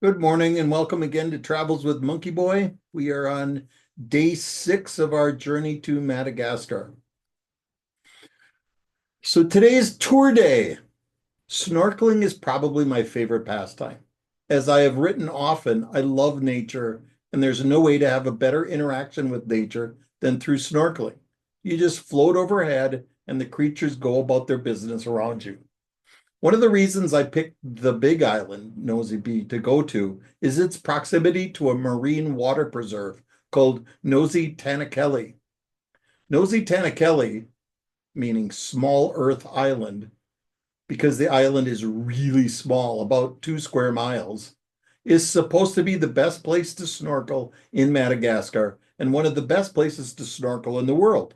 Good morning and welcome again to Travels with Monkey Boy. We are on day 6 of our journey to Madagascar. So today is tour day. Snorkeling is probably my favorite pastime. As I have written often, I love nature, and there's no way to have a better interaction with nature than through snorkeling. You just float overhead and the creatures go about their business around you. One of the reasons I picked the big island, Nosy Be, to go to is its proximity to a marine water preserve called Nosy Tanikely. Nosy Tanikely, meaning small earth island, because the island is really small, about 2 square miles, is supposed to be the best place to snorkel in Madagascar and one of the best places to snorkel in the world.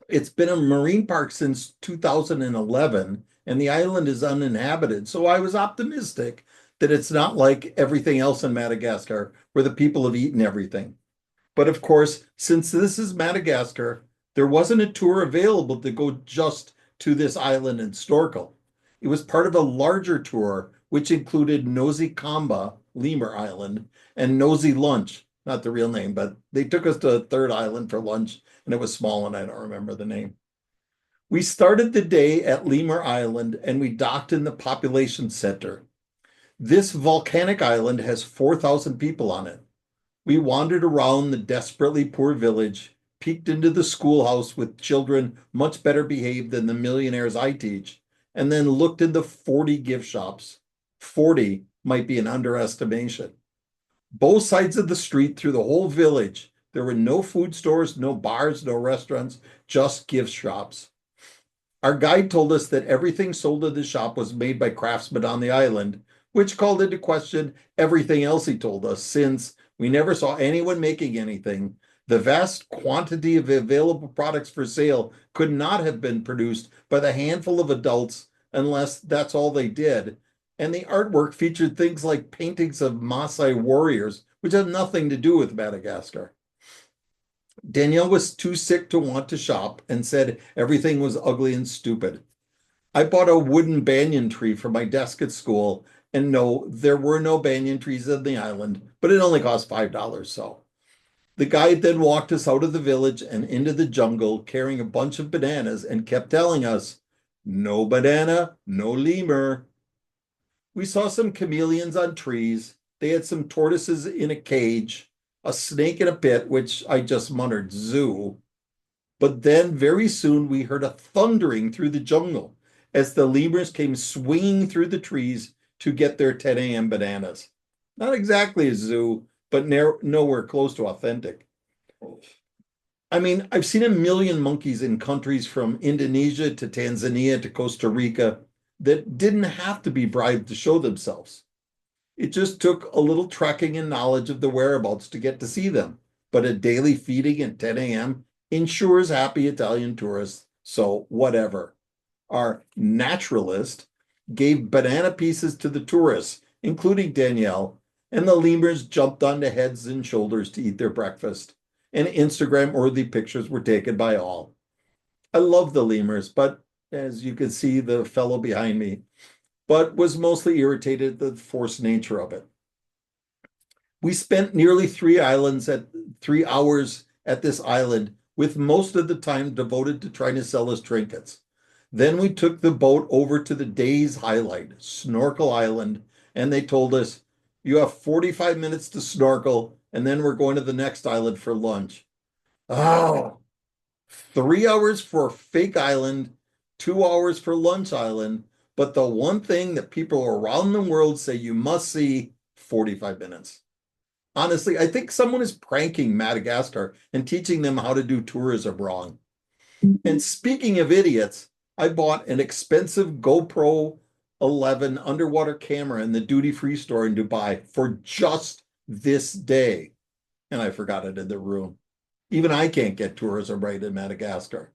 It's been a marine park since 2011, and the island is uninhabited. So I was optimistic that it's not like everything else in Madagascar where the people have eaten everything. But of course, since this is Madagascar, there wasn't a tour available to go just to this island and snorkel. It was part of a larger tour, which included Nosy Komba, Lemur Island, and Nosy Lunch, not the real name, but they took us to a third island for lunch, and it was small, and I don't remember the name. We started the day at Lemur Island and we docked in the population center. This volcanic island has 4,000 people on it. We wandered around the desperately poor village, peeked into the schoolhouse with children much better behaved than the millionaires I teach, and then looked into 40 gift shops. 40 might be an underestimation. Both sides of the street through the whole village, there were no food stores, no bars, no restaurants, just gift shops. Our guide told us that everything sold at the shop was made by craftsmen on the island, which called into question everything else he told us, since we never saw anyone making anything. The vast quantity of available products for sale could not have been produced by the handful of adults unless that's all they did. And the artwork featured things like paintings of Maasai warriors, which have nothing to do with Madagascar. Danielle was too sick to want to shop and said everything was ugly and stupid. I bought a wooden banyan tree for my desk at school, and no, there were no banyan trees on the island, but it only cost $5. So the guide then walked us out of the village and into the jungle carrying a bunch of bananas and kept telling us, no banana, no lemur. We saw some chameleons on trees. They had some tortoises in a cage, a snake in a pit, which I just muttered zoo. But then very soon we heard a thundering through the jungle as the lemurs came swinging through the trees to get their 10 a.m. bananas. Not exactly a zoo, but nowhere close to authentic. I mean, I've seen a million monkeys in countries from Indonesia to Tanzania to Costa Rica that didn't have to be bribed to show themselves. It just took a little tracking and knowledge of the whereabouts to get to see them. But a daily feeding at 10 a.m. ensures happy Italian tourists. So whatever. Our naturalist gave banana pieces to the tourists, including Danielle, and the lemurs jumped onto heads and shoulders to eat their breakfast. And Instagram-worthy pictures were taken by all. I love the lemurs, but as you can see, the fellow behind me, but was mostly irritated at the forced nature of it. We spent nearly 3 hours at this island, with most of the time devoted to trying to sell us trinkets. Then we took the boat over to the day's highlight, Snorkel Island, and they told us, you have 45 minutes to snorkel, and then we're going to the next island for lunch. Oh, 3 hours for Fake Island, 2 hours for Lunch Island, but the one thing that people around the world say you must see, 45 minutes. Honestly, I think someone is pranking Madagascar and teaching them how to do tourism wrong. And speaking of idiots, I bought an expensive GoPro 11 underwater camera in the duty-free store in Dubai for just this day. And I forgot it in the room. Even I can't get tourism right in Madagascar.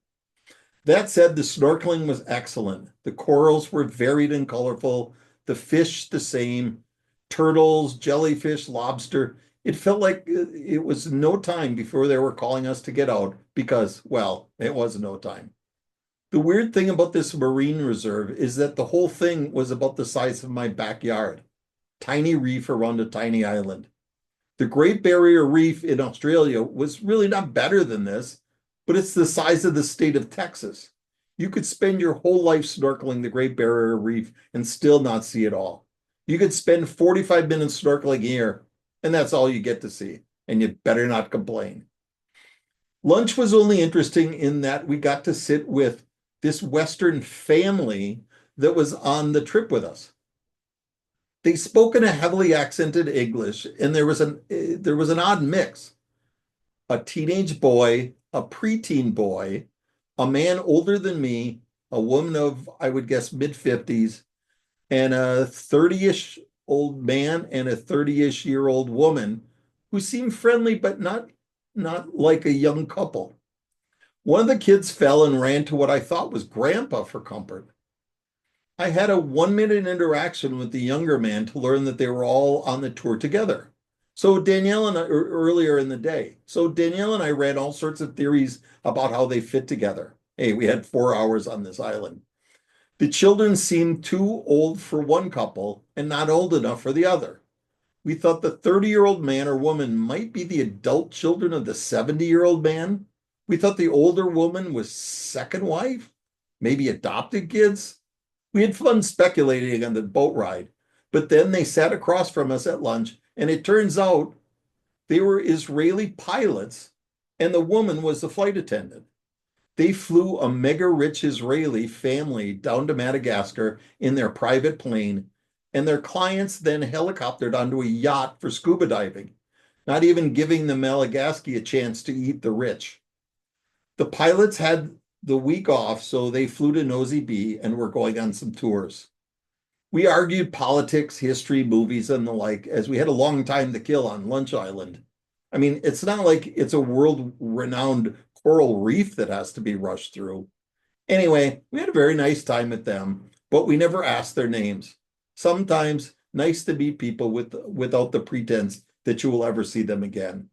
That said, the snorkeling was excellent. The corals were varied and colorful, the fish the same, turtles, jellyfish, lobster. It felt like it was no time before they were calling us to get out because, well, it was no time. The weird thing about this marine reserve is that the whole thing was about the size of my backyard. tiny reef around a tiny island. The Great Barrier Reef in Australia was really not better than this, but it's the size of the state of Texas. You could spend your whole life snorkeling the Great Barrier Reef and still not see it all. You could spend 45 minutes snorkeling here, and that's all you get to see, and you better not complain. Lunch was only interesting in that we got to sit with this Western family that was on the trip with us. They spoke in a heavily accented English, and there was an odd mix. A teenage boy, a preteen boy, a man older than me, a woman of, I would guess, mid-50s, and a 30-ish old man and a 30-ish year old woman who seemed friendly, but not like a young couple. One of the kids fell and ran to what I thought was Grandpa for comfort. I had a 1 minute interaction with the younger man to learn that they were all on the tour together. So Danielle and I, earlier in the day, so Danielle and I ran all sorts of theories about how they fit together. Hey, we had 4 hours on this island. The children seemed too old for one couple and not old enough for the other. We thought the 30-year-old man or woman might be the adult children of the 70-year-old man. We thought the older woman was second wife, maybe adopted kids. We had fun speculating on the boat ride, but then they sat across from us at lunch, and it turns out they were Israeli pilots, and the woman was the flight attendant. They flew a mega rich Israeli family down to Madagascar in their private plane, and their clients then helicoptered onto a yacht for scuba diving, not even giving the Malagasy a chance to eat the rich. The pilots had the week off, so they flew to Nosy Be and were going on some tours. We argued politics, history, movies, and the like, as we had a long time to kill on Lunch Island. I mean, it's not like it's a world-renowned coral reef that has to be rushed through. Anyway, we had a very nice time with them, but we never asked their names. Sometimes nice to meet people without the pretense that you will ever see them again.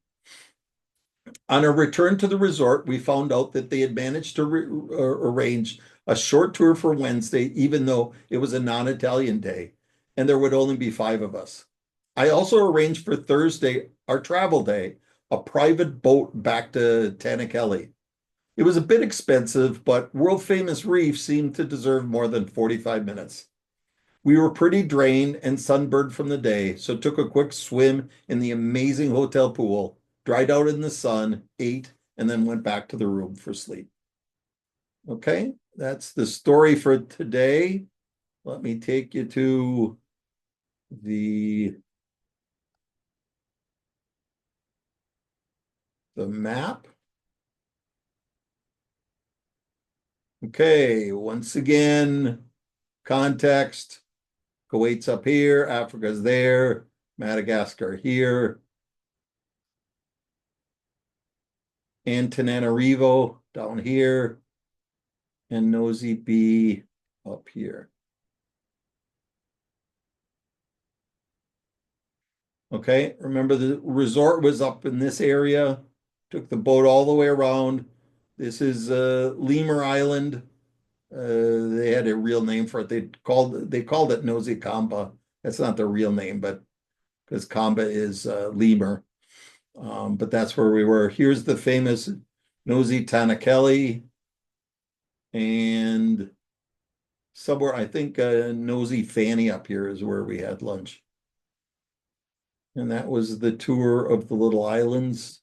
On our return to the resort, we found out that they had managed to arrange a short tour for Wednesday, even though it was a non-Italian day, and there would only be 5 of us. I also arranged for Thursday, our travel day, a private boat back to Tanikely. It was a bit expensive, but world-famous reef seemed to deserve more than 45 minutes. We were pretty drained and sunburned from the day, so took a quick swim in the amazing hotel pool, dried out in the sun, ate, and then went back to the room for sleep. Okay, that's the story for today. Let me take you to the map. Okay, once again, context. Kuwait's up here, Africa's there, Madagascar here, Antananarivo down here, and Nosy Be up here. Okay, remember the resort was up in this area, took the boat all the way around. This is Lemur Island. They had a real name for it. They called it Nosy Komba. That's not the real name, but because Komba is lemur. But that's where we were. Here's the famous Nosy Tanikely, and somewhere I think Nosy Fanny up here is where we had lunch. And that was the tour of the little islands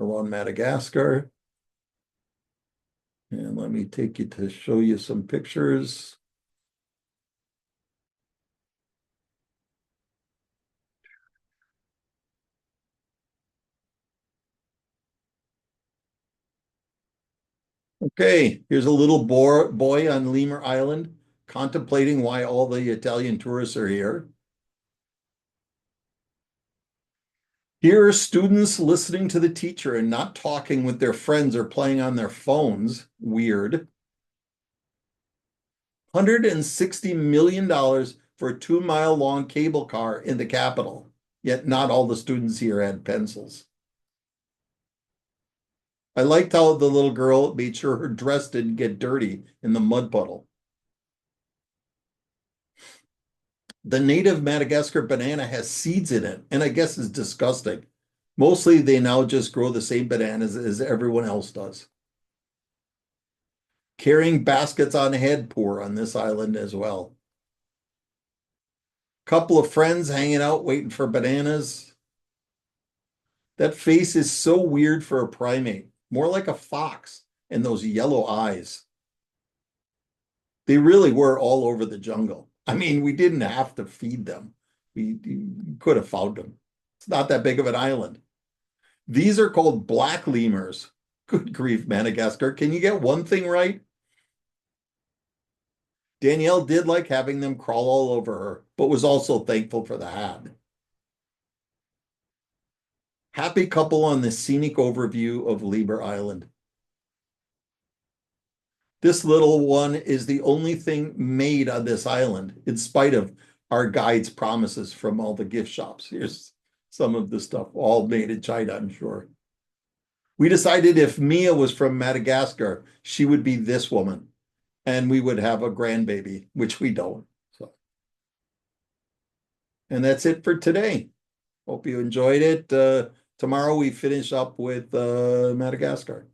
around Madagascar. And let me take you to show you some pictures. Okay, here's a little boy on Lemur Island contemplating why all the Italian tourists are here. Here are students listening to the teacher and not talking with their friends or playing on their phones. Weird. $160 million for a 2-mile long cable car in the capital, yet not all the students here had pencils. I liked how the little girl made sure her dress didn't get dirty in the mud puddle. The native Madagascar banana has seeds in it, and I guess is disgusting. Mostly they now just grow the same bananas as everyone else does. Carrying baskets on head poor on this island as well. Couple of friends hanging out waiting for bananas. That face is so weird for a primate, more like a fox, and those yellow eyes. They really were all over the jungle. I mean, we didn't have to feed them. We could have found them. It's not that big of an island. These are called black lemurs. Good grief, Madagascar. Can you get one thing right? Danielle did like having them crawl all over her, but was also thankful for the hat. Happy couple on the scenic overview of Lieber Island. This little one is the only thing made on this island, in spite of our guide's promises from all the gift shops. Here's some of the stuff, all made in China, I'm sure. We decided if Mia was from Madagascar, she would be this woman, and we would have a grandbaby, which we don't. So, and that's it for today. Hope you enjoyed it. Tomorrow we finish up with Madagascar.